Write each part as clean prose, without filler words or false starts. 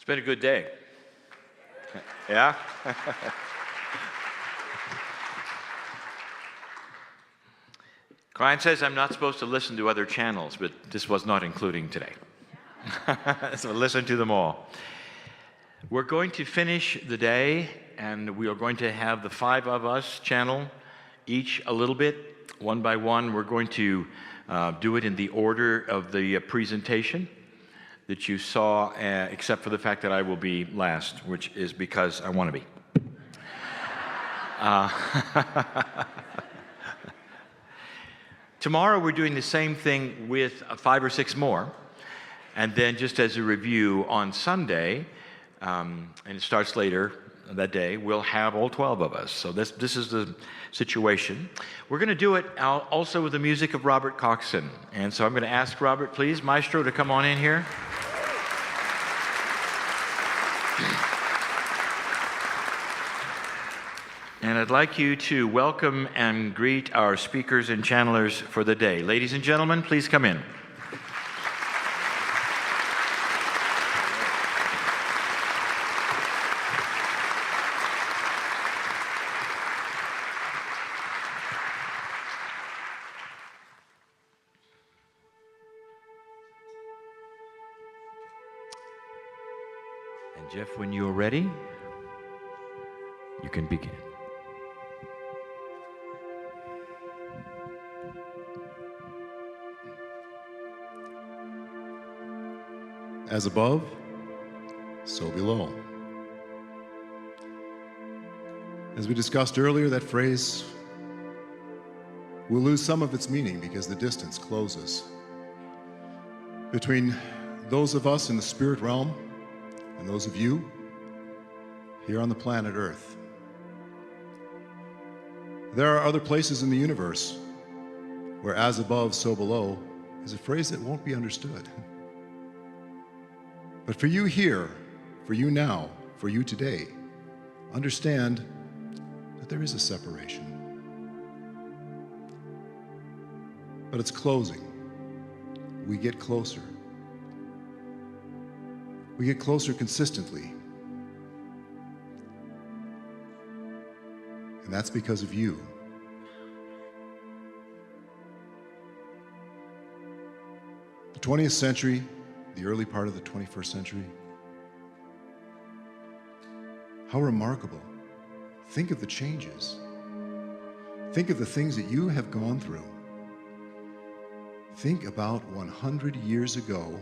been a good day. Yeah? Kryon says I'm not supposed to listen to other channels, but this was not including today. So listen to them all. We're going to finish the day, and we are going to have the five of us channel each a little bit, one by one. We're going to do it in the order of the presentation that you saw, except for the fact that I will be last, which is because I want to be. Tomorrow we're doing the same thing with 5 or 6 more, and then just as a review on Sunday, and it starts later that day, we'll have all 12 of us. So this is the situation. We're going to do it also with the music of Robert Coxon, and so I'm going to ask Robert, please, Maestro, to come on in here. And I'd like you to welcome and greet our speakers and channelers for the day. Ladies and gentlemen, please come in. And Jeff, when you're ready, you can begin. As above, so below. As we discussed earlier, that phrase will lose some of its meaning because the distance closes between those of us in the spirit realm and those of you here on the planet Earth. There are other places in the universe where as above, so below is a phrase that won't be understood. But for you here, for you now, for you today, understand that there is a separation. But it's closing. We get closer. We get closer consistently. And that's because of you. The 20th century, the early part of the 21st century. How remarkable. Think of the changes. Think of the things that you have gone through. Think about 100 years ago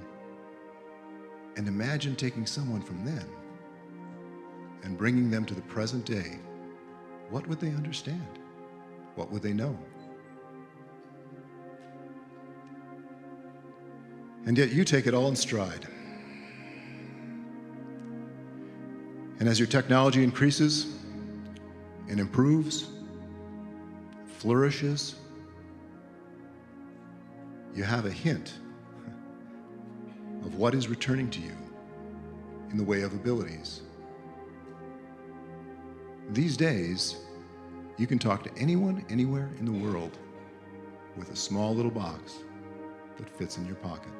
and imagine taking someone from then and bringing them to the present day. What would they understand? What would they know? And yet you take it all in stride. And as your technology increases and improves, flourishes, you have a hint of what is returning to you in the way of abilities. These days, you can talk to anyone, anywhere in the world with a small little box that fits in your pocket.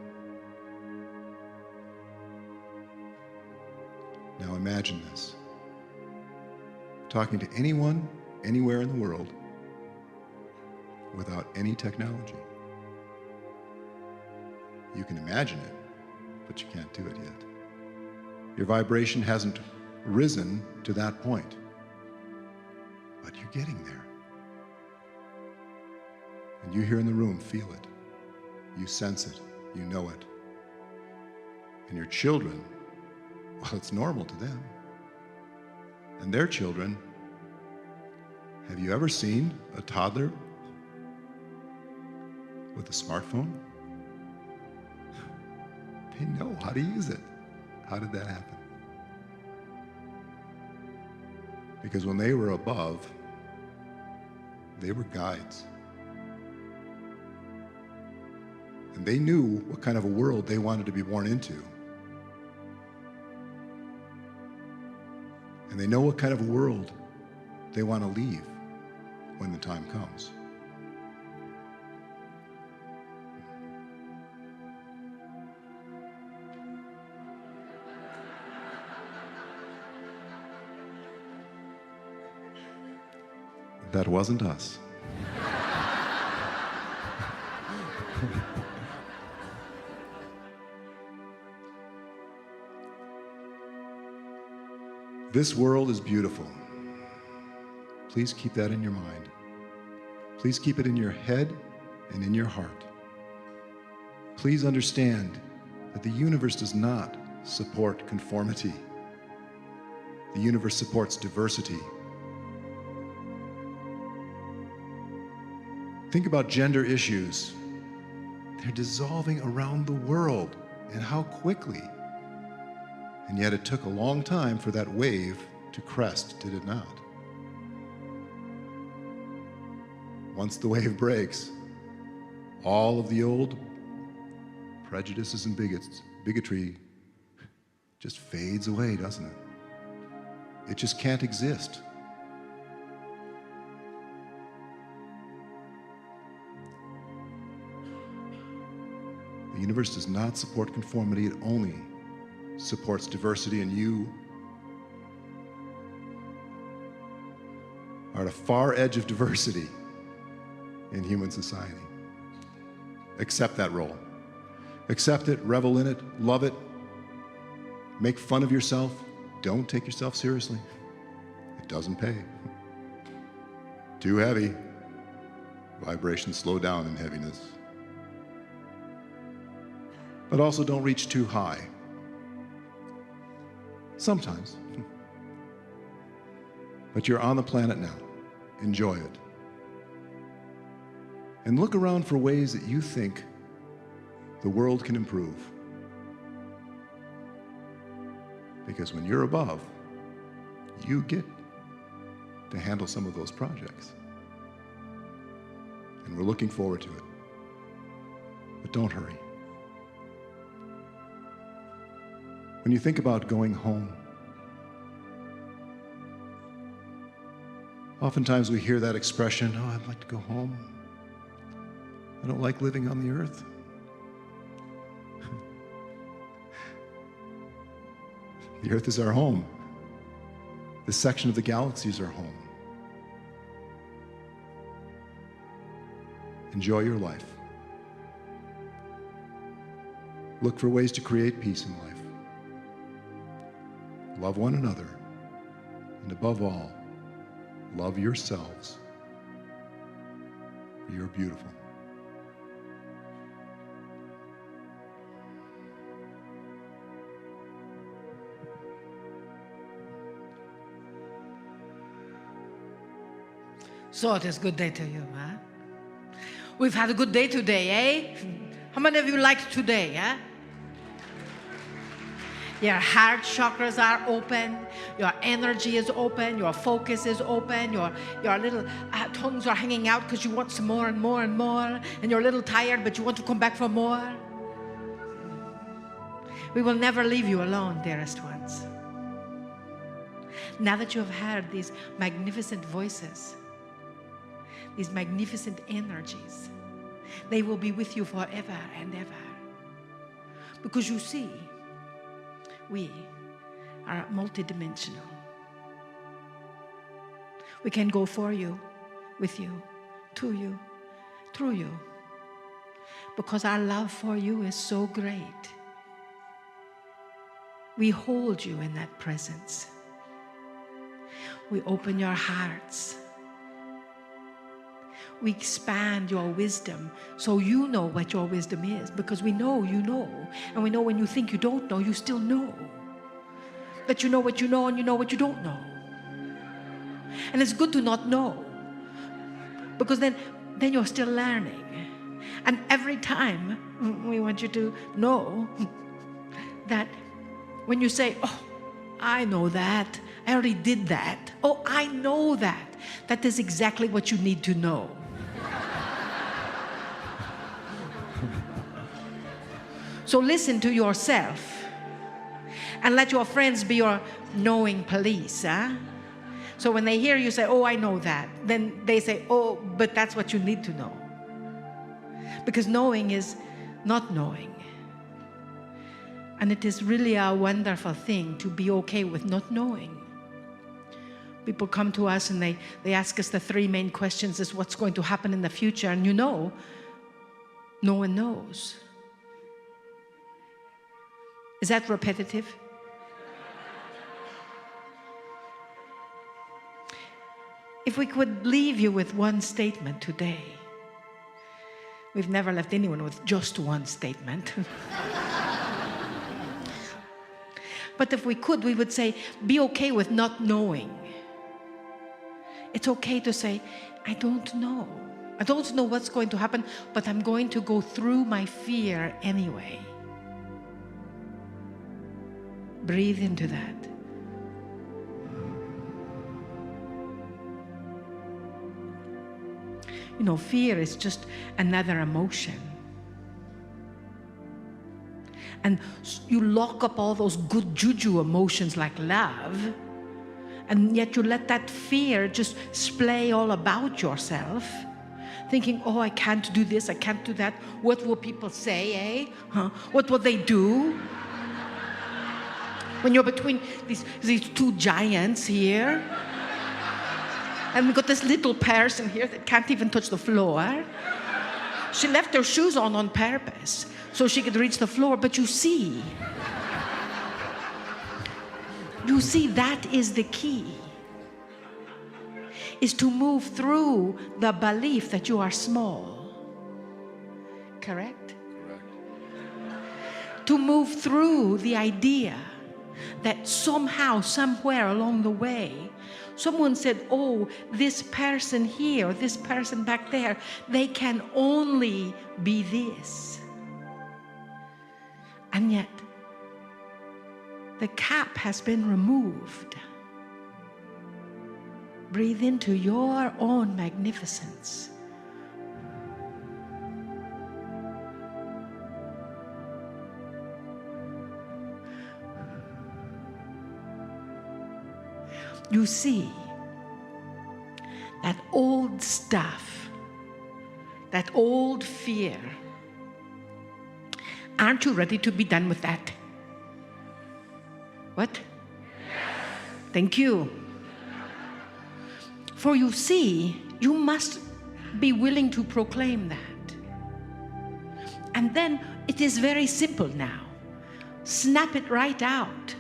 Now imagine this, talking to anyone, anywhere in the world without any technology. You can imagine it, but you can't do it yet. Your vibration hasn't risen to that point, but you're getting there. And you here in the room feel it, you sense it, you know it. And your children, well, it's normal to them. And their children, have you ever seen a toddler with a smartphone? They know how to use it. How did that happen? Because when they were above, they were guides. And they knew what kind of a world they wanted to be born into. And they know what kind of a world they want to leave when the time comes. That wasn't us. This world is beautiful. Please keep that in your mind. Please keep it in your head and in your heart. Please understand that the universe does not support conformity. The universe supports diversity. Think about gender issues. They're dissolving around the world, and how quickly. And yet it took a long time for that wave to crest, did it not? Once the wave breaks, all of the old prejudices and bigotry just fades away, doesn't it? It just can't exist. The universe does not support conformity, it only supports diversity, and you are at a far edge of diversity in human society. Accept that role. Accept it, revel in it, love it, make fun of yourself. Don't take yourself seriously. It doesn't pay. Too heavy. Vibrations slow down in heaviness. But also don't reach too high. Sometimes. But you're on the planet now. Enjoy it. And look around for ways that you think the world can improve. Because when you're above, you get to handle some of those projects. And we're looking forward to it. But don't hurry. When you think about going home, oftentimes we hear that expression, oh, I'd like to go home. I don't like living on the earth. The earth is our home. This section of the galaxy is our home. Enjoy your life. Look for ways to create peace in life. Love one another. And above all, love yourselves. For you're beautiful. So it is a good day to you, huh? We've had a good day today, eh? How many of you liked today, huh? Your heart chakras are open, your energy is open, your focus is open, your little tongues are hanging out because you want some more and more and more, and you're a little tired, but you want to come back for more. We will never leave you alone, dearest ones. Now that you have heard these magnificent voices, these magnificent energies, they will be with you forever and ever. Because you see, we are multidimensional. We can go for you, with you, to you, through you. Because our love for you is so great. We hold you in that presence. We open your hearts. We expand your wisdom so you know what your wisdom is, because we know you know, and we know when you think you don't know, you still know. That you know what you know and you know what you don't know. And it's good to not know, because then you're still learning. And every time we want you to know that when you say, oh, I know that, I already did that, oh, I know that, that is exactly what you need to know. So listen to yourself and let your friends be your knowing police. Huh? So when they hear you say, oh, I know that, then they say, oh, but that's what you need to know. Because knowing is not knowing. And it is really a wonderful thing to be okay with not knowing. People come to us and they ask us the three main questions is what's going to happen in the future, and you know, no one knows. Is that repetitive? If we could leave you with one statement today, we've never left anyone with just one statement. But if we could, we would say, be okay with not knowing. It's okay to say, I don't know. I don't know what's going to happen, but I'm going to go through my fear anyway. Breathe into that. You know, fear is just another emotion. And you lock up all those good juju emotions like love, and yet you let that fear just splay all about yourself, thinking, oh, I can't do this, I can't do that. What will people say, eh? Huh? What will they do? When you're between these two giants here, and we've got this little person here that can't even touch the floor. She left her shoes on purpose so she could reach the floor, but you see, that is the key, is to move through the belief that you are small. Correct? Correct. To move through the idea that somehow, somewhere along the way, someone said, oh, this person here, or this person back there, they can only be this. And yet, the cap has been removed. Breathe into your own magnificence. You see, that old stuff, that old fear, aren't you ready to be done with that? What? Yes. Thank you. For you see, you must be willing to proclaim that. And then it is very simple now. Snap it right out.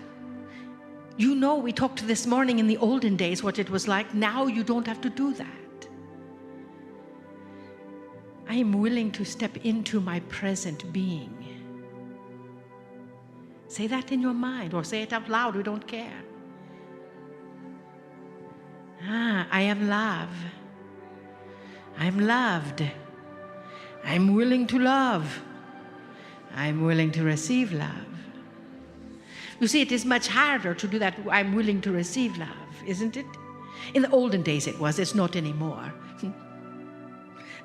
You know, we talked this morning in the olden days what it was like. Now you don't have to do that. I am willing to step into my present being. Say that in your mind or say it out loud, we don't care. I am love. I'm loved. I'm willing to love. I'm willing to receive love. You see, it is much harder to do that. I'm willing to receive love, isn't it? In the olden days it was. It's not anymore.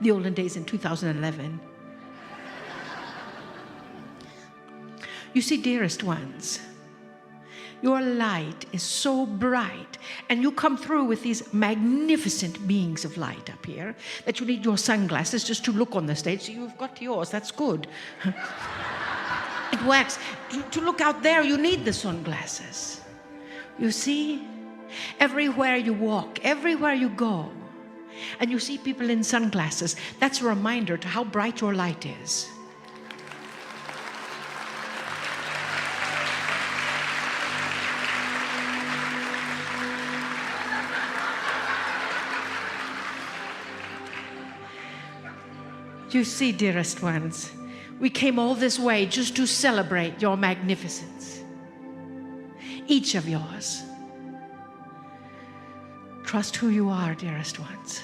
The olden days in 2011. You see, dearest ones, your light is so bright, and you come through with these magnificent beings of light up here that you need your sunglasses just to look on the stage. So you've got yours, that's good. It works. To look out there, you need the sunglasses. You see, everywhere you walk, everywhere you go, and you see people in sunglasses, that's a reminder to how bright your light is. You see, dearest ones, we came all this way just to celebrate your magnificence. Each of yours. Trust who you are, dearest ones.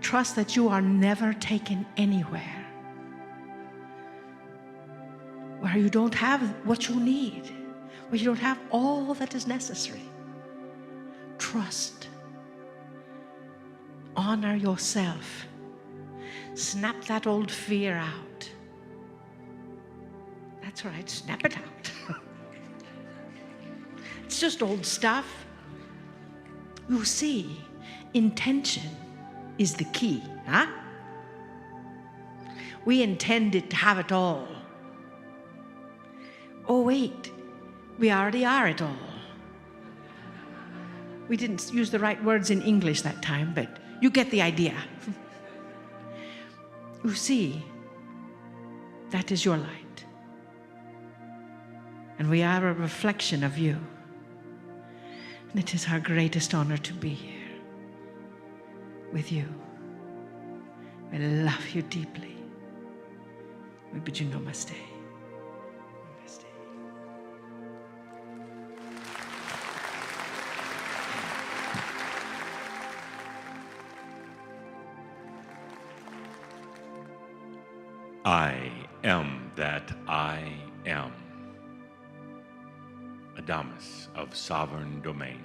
Trust that you are never taken anywhere where you don't have what you need, where you don't have all that is necessary. Trust. Honor yourself. Snap that old fear out. That's right, snap it out. It's just old stuff. You see, intention is the key, huh? We intended to have it all. Oh wait, we already are it all. We didn't use the right words in English that time, but you get the idea. You see, that is your light. And we are a reflection of you. And it is our greatest honor to be here with you. We love you deeply. We bid you namaste. Namaste. I am that I am. Adamus of sovereign domain.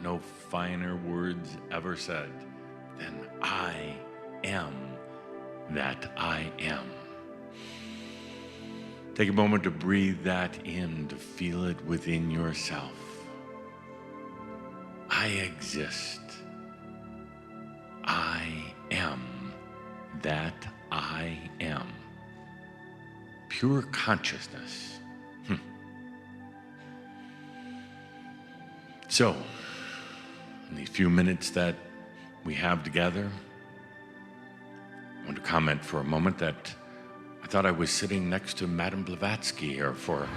No finer words ever said than I am that I am. Take a moment to breathe that in, to feel it within yourself. I exist. I am that I am. Pure consciousness. So, in these few minutes that we have together, I want to comment for a moment that I thought I was sitting next to Madame Blavatsky here for...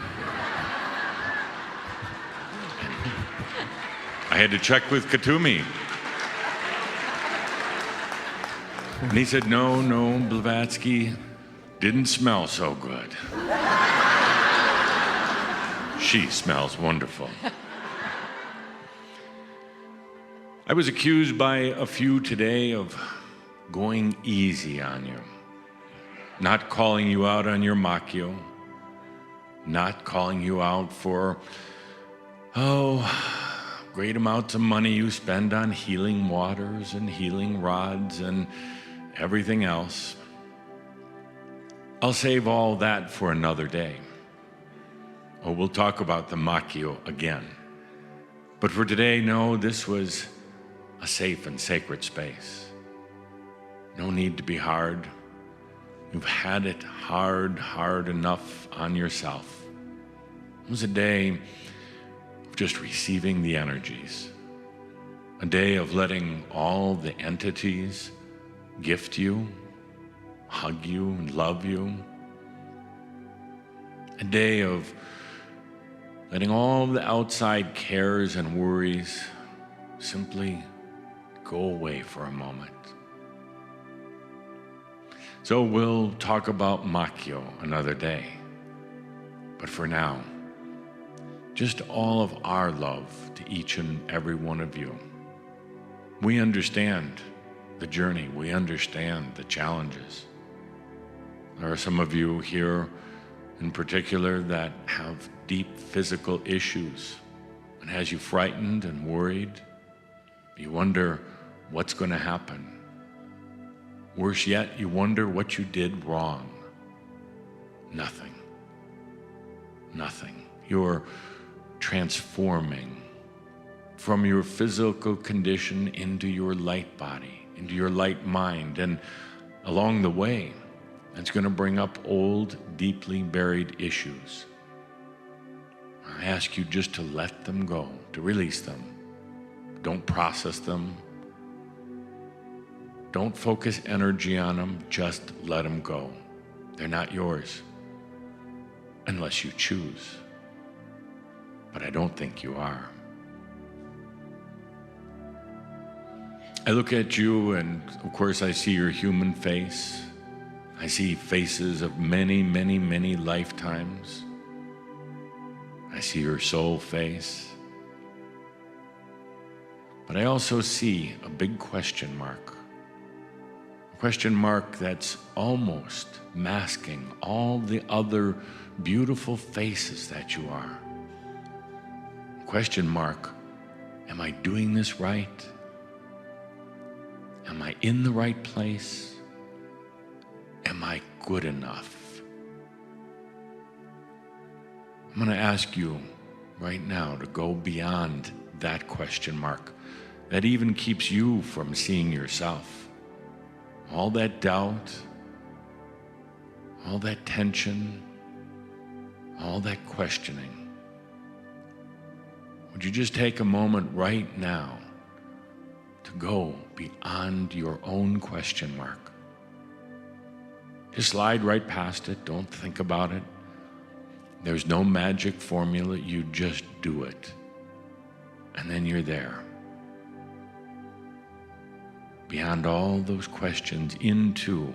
I had to check with Katumi. And he said, no, Blavatsky didn't smell so good. She smells wonderful. I was accused by a few today of going easy on you, not calling you out on your makyo, not calling you out for, great amounts of money you spend on healing waters and healing rods and everything else. I'll save all that for another day. We'll talk about the makyo again. But for today, no, this was a safe and sacred space. No need to be hard. You've had it hard enough on yourself. It was a day of just receiving the energies. A day of letting all the entities gift you, hug you, and love you. A day of letting all the outside cares and worries simply go away for a moment. So we'll talk about makyo another day. But for now, just all of our love to each and every one of you. We understand the journey. We understand the challenges. There are some of you here in particular that have deep physical issues and has you frightened and worried. You wonder what's going to happen. Worse yet, you wonder what you did wrong. Nothing. You're transforming from your physical condition into your light body, into your light mind, and along the way, it's going to bring up old, deeply buried issues. I ask you just to let them go, to release them. Don't process them. Don't focus energy on them, just let them go. They're not yours, unless you choose. But I don't think you are. I look at you and of course I see your human face. I see faces of many lifetimes. I see your soul face. But I also see a big question mark. A question mark that's almost masking all the other beautiful faces that you are. Question mark, am I doing this right? Am I in the right place? Am I good enough? I'm going to ask you right now to go beyond that question mark that even keeps you from seeing yourself. All that doubt, all that tension, all that questioning. Would you just take a moment right now to go beyond your own question mark? Just slide right past it. Don't think about it. There's no magic formula. You just do it. And then you're there. Beyond all those questions, into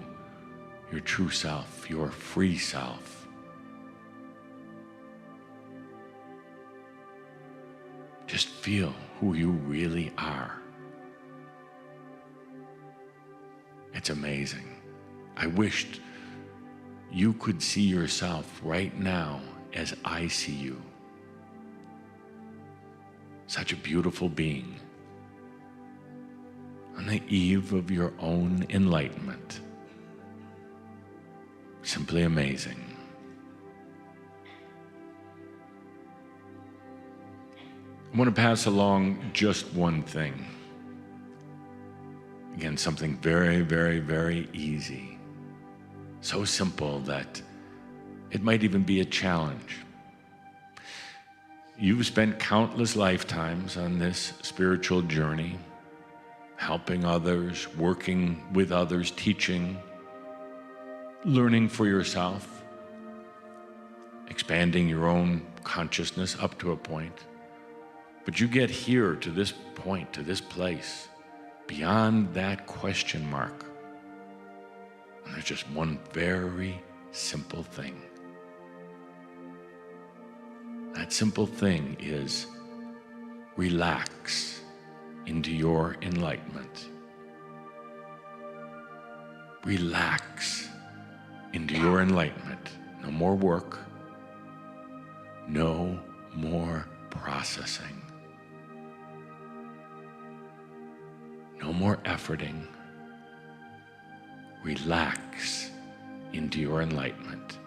your true self, your free self. Just feel who you really are. It's amazing. I wished you could see yourself right now as I see you. Such a beautiful being. On the eve of your own enlightenment. Simply amazing. I want to pass along just one thing. Again, something very, very, very easy. So simple that it might even be a challenge. You've spent countless lifetimes on this spiritual journey, helping others, working with others, teaching, learning for yourself, expanding your own consciousness up to a point. But you get here to this point, to this place, beyond that question mark. And there's just one very simple thing. That simple thing is relax into your enlightenment. Relax into your enlightenment. No more work. No more processing. No more efforting. Relax into your enlightenment.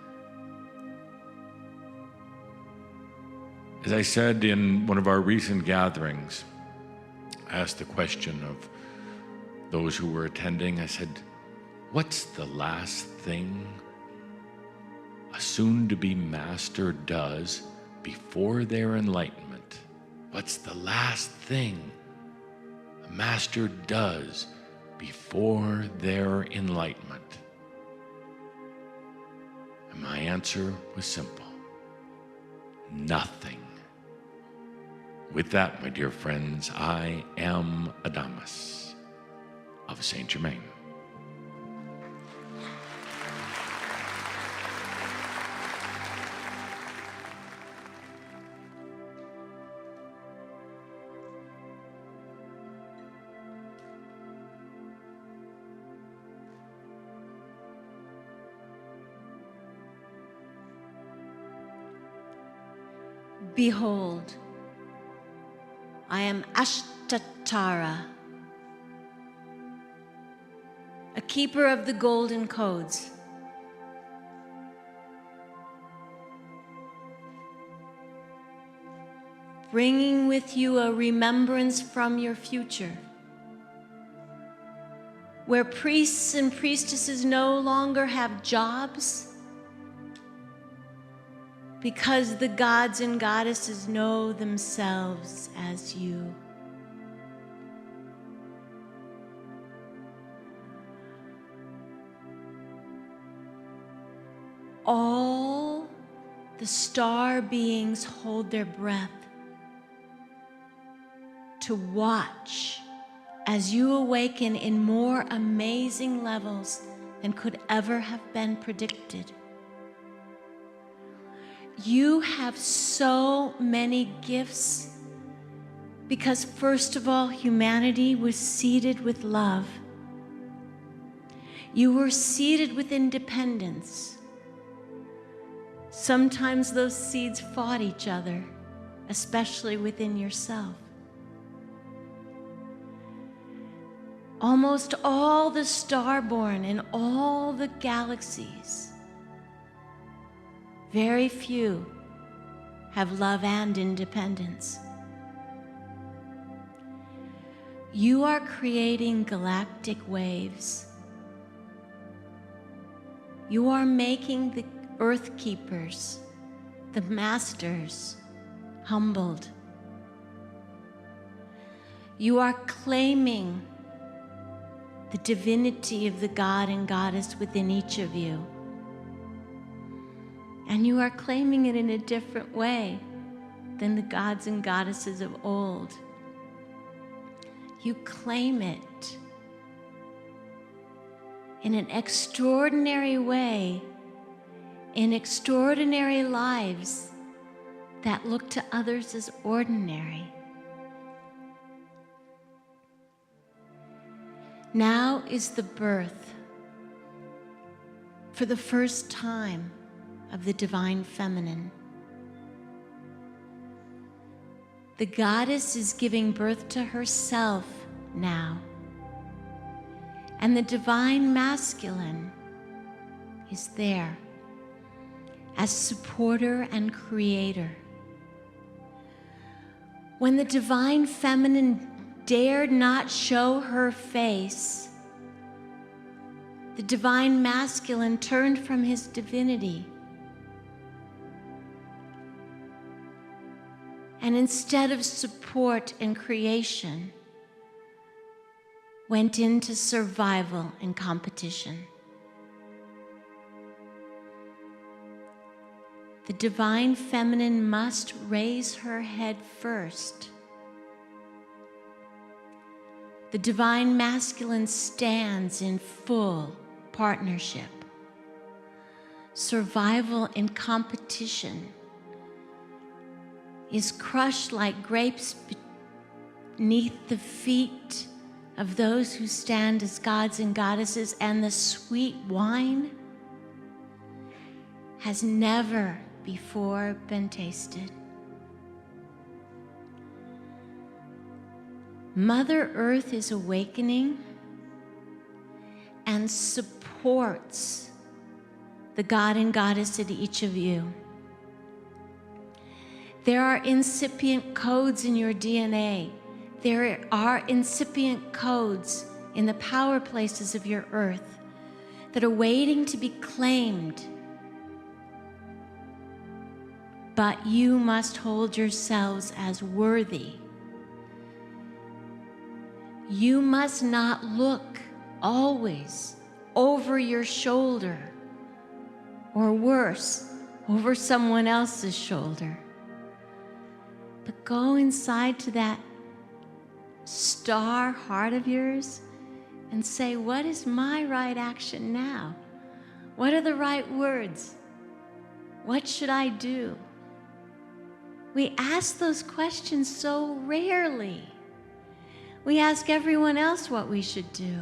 As I said in one of our recent gatherings, I asked the question of those who were attending, I said, what's the last thing a soon-to-be master does before their enlightenment? What's the last thing a master does before their enlightenment? And my answer was simple. Nothing. With that, my dear friends, I am Adamus of Saint Germain. Behold, I am Ashtatara, a keeper of the golden codes. Bringing with you a remembrance from your future, where priests and priestesses no longer have jobs, because the gods and goddesses know themselves as you. All the star beings hold their breath to watch as you awaken in more amazing levels than could ever have been predicted. You have so many gifts because, first of all, humanity was seeded with love. You were seeded with independence. Sometimes those seeds fought each other, especially within yourself. Almost all the starborn in all the galaxies, very few have love and independence. You are creating galactic waves. You are making the earth keepers, the masters, humbled. You are claiming the divinity of the God and Goddess within each of you. And you are claiming it in a different way than the gods and goddesses of old. You claim it in an extraordinary way, in extraordinary lives that look to others as ordinary. Now is the birth, for the first time, of the divine feminine. The goddess is giving birth to herself now. And the divine masculine is there as supporter and creator. When the divine feminine dared not show her face, the divine masculine turned from his divinity. And instead of support and creation, went into survival and competition. The divine feminine must raise her head first. The divine masculine stands in full partnership. Survival and competition is crushed like grapes beneath the feet of those who stand as gods and goddesses, and the sweet wine has never before been tasted. Mother Earth is awakening and supports the God and Goddess in each of you. There are incipient codes in your DNA. There are incipient codes in the power places of your earth that are waiting to be claimed. But you must hold yourselves as worthy. You must not look always over your shoulder, or worse, over someone else's shoulder. But go inside to that star heart of yours and say, what is my right action now? What are the right words? What should I do? We ask those questions so rarely. We ask everyone else what we should do.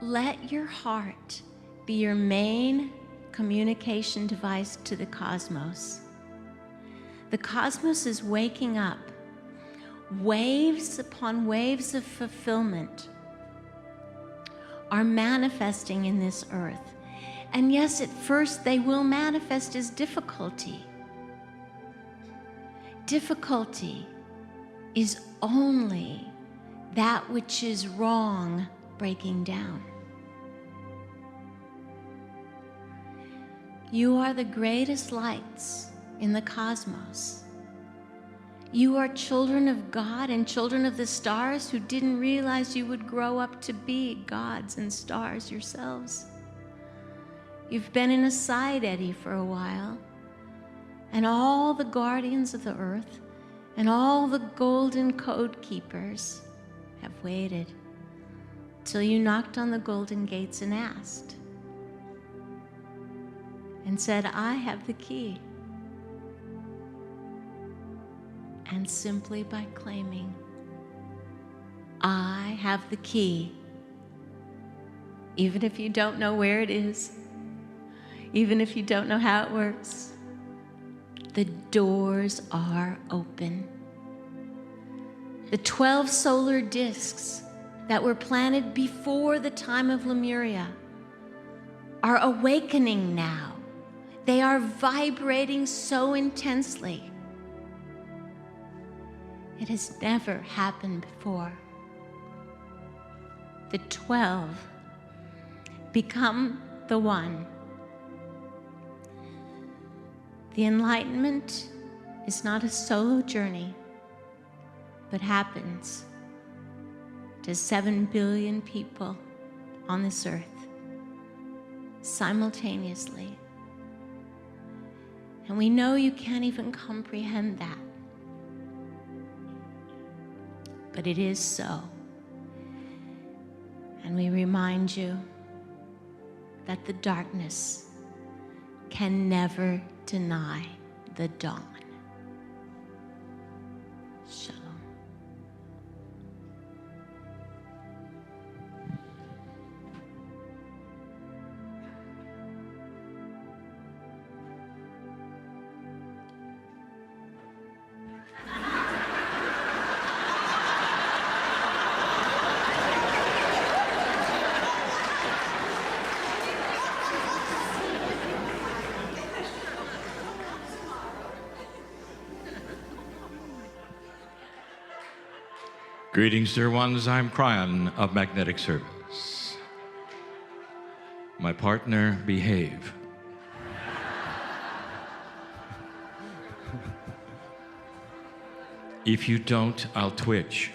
Let your heart be your main communication device to the cosmos. The cosmos is waking up. Waves upon waves of fulfillment are manifesting in this earth. And yes, at first they will manifest as difficulty. Difficulty is only that which is wrong breaking down. You are the greatest lights in the cosmos. You are children of God and children of the stars who didn't realize you would grow up to be gods and stars yourselves. You've been in a side eddy for a while, and all the guardians of the earth and all the golden code keepers have waited till you knocked on the golden gates and asked and said, I have the key. And simply by claiming, I have the key, even if you don't know where it is, even if you don't know how it works, the doors are open. The 12 solar discs that were planted before the time of Lemuria are awakening now. They are vibrating so intensely. It has never happened before. The 12 become the one. The enlightenment is not a solo journey. but happens to 7 billion people on this earth simultaneously. And we know you can't even comprehend that. But it is so. And we remind you that the darkness can never deny the dawn. Shalom. Greetings, dear ones. I'm Kryon of Magnetic Service. My partner, behave. If you don't, I'll twitch.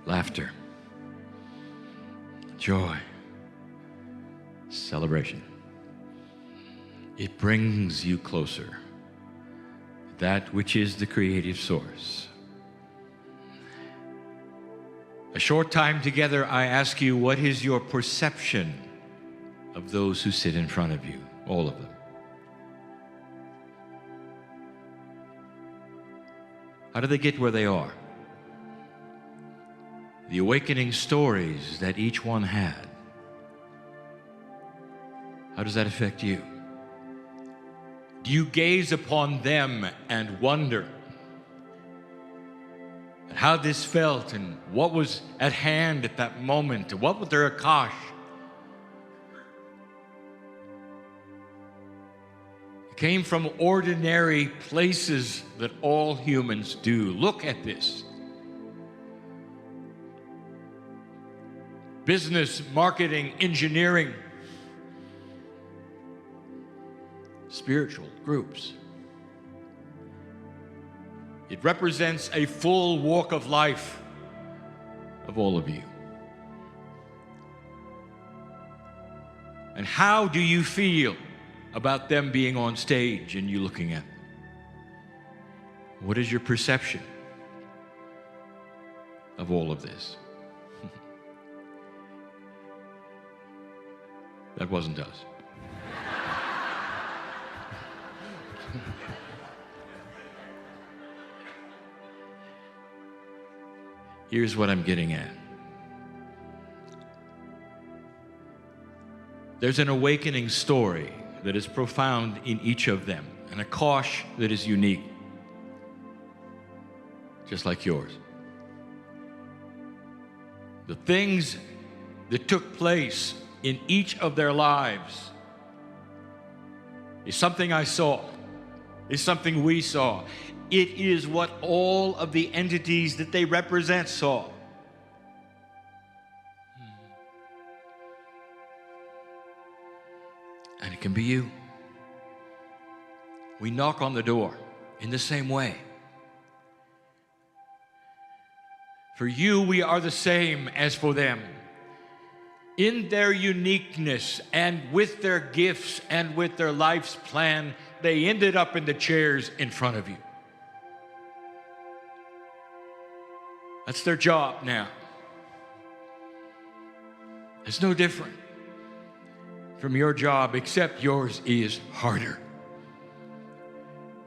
Laughter. Joy, celebration. It brings you closer, that which is the creative source. A short time together, I ask you, what is your perception of those who sit in front of you, all of them? How do they get where they are? The awakening stories that each one had. How does that affect you? Do you gaze upon them and wonder at how this felt and what was at hand at that moment? What was their akash? It came from ordinary places that all humans do. Look at this. Business, marketing, engineering, spiritual groups. It represents a full walk of life of all of you. And how do you feel about them being on stage and you looking at them? What is your perception of all of this? That wasn't us. Here's what I'm getting at. There's an awakening story that is profound in each of them, and a kosh that is unique, just like yours. The things that took place in each of their lives is something I saw, is something we saw. It is what all of the entities that they represent saw. And it can be you. We knock on the door in the same way. For you, we are the same as for them. In their uniqueness and with their gifts and with their life's plan, they ended up in the chairs in front of you. That's their job now. It's no different from your job, except yours is harder.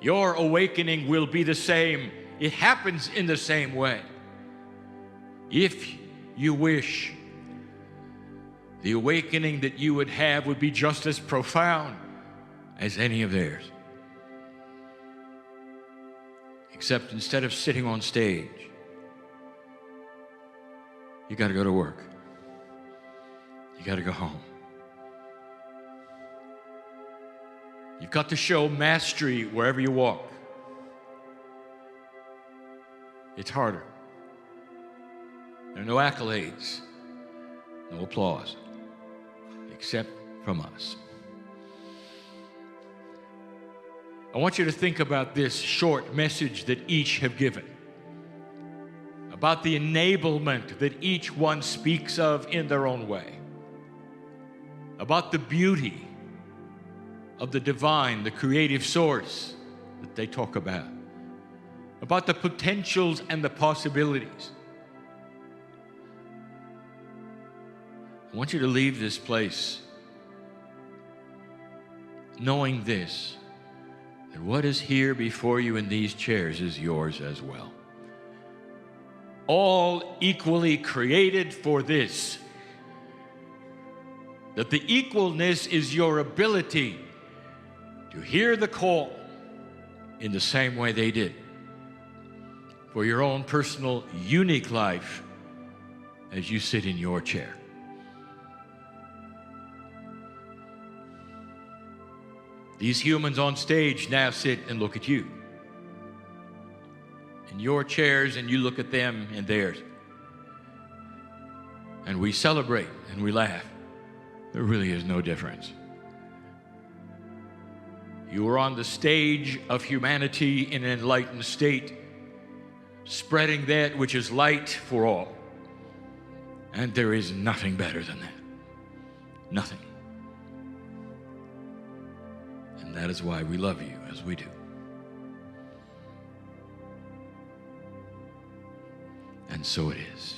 Your awakening will be the same. It happens in the same way. If you wish, the awakening that you would have would be just as profound as any of theirs. Except instead of sitting on stage, you got to go to work. You got to go home. You've got to show mastery wherever you walk. It's harder. There are no accolades, no applause, except from us. I want you to think about this short message that each have given, about the enablement that each one speaks of in their own way, about the beauty of the divine, the creative source that they talk about the potentials and the possibilities. I want you to leave this place knowing this, that what is here before you in these chairs is yours as well. All equally created for this. That the equalness is your ability to hear the call in the same way they did, for your own personal, unique life as you sit in your chair. These humans on stage now sit and look at you in your chairs, and you look at them in theirs. And we celebrate and we laugh. There really is no difference. You are on the stage of humanity in an enlightened state, spreading that which is light for all. And there is nothing better than that. Nothing. And that is why we love you as we do. And so it is.